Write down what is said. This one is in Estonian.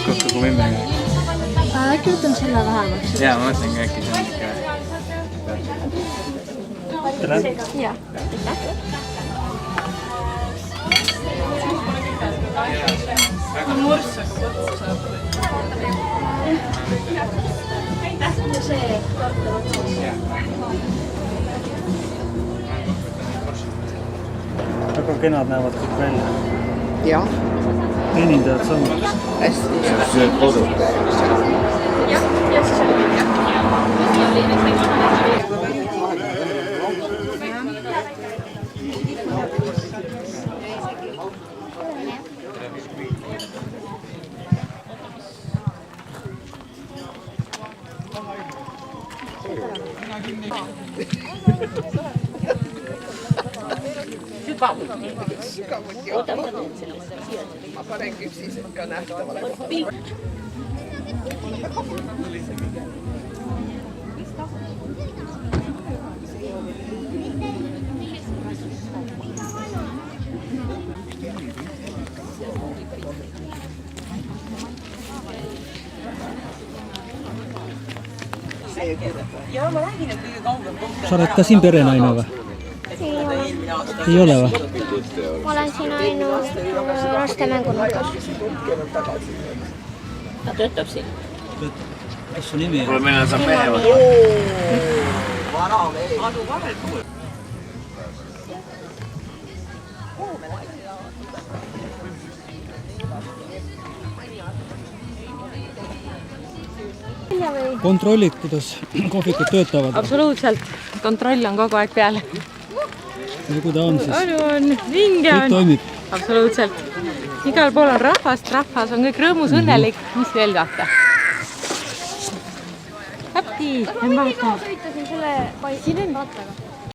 Kokku võime. Äkki võtame selle vähemaks? Jaa, ma mõtlen ka äkki see on ikka. Jaa. Mursak otsa saab. See karta otsas. Väga kenad näevad kõik välja. Jah. Teenindajad samuti. Hästi. See on kodu. Jah, ja siis on Ma panen küpsised ka nähtavale. Ja ma räägin, et kõige kaugem koht. Sa oled ka siin perenaine või? Ei ole või? ma olen siin ainult laste mängunurgas. Ta töötab siin. Kas su nimi on? Kuule, meil on saab mehe või? Adu vahel kuul. Kontrollid, kuidas kohvikud töötavad. Absoluutselt. Kontroll on kogu aeg peal. Ja kui ta on siis? On vinge Kõik on. toimib. Absoluutselt. Igal pool on rahvast on kõik rõõmus, õnnelik. Mis veel tahta? Häppi, en vaata. Sõitasin selle rattaga.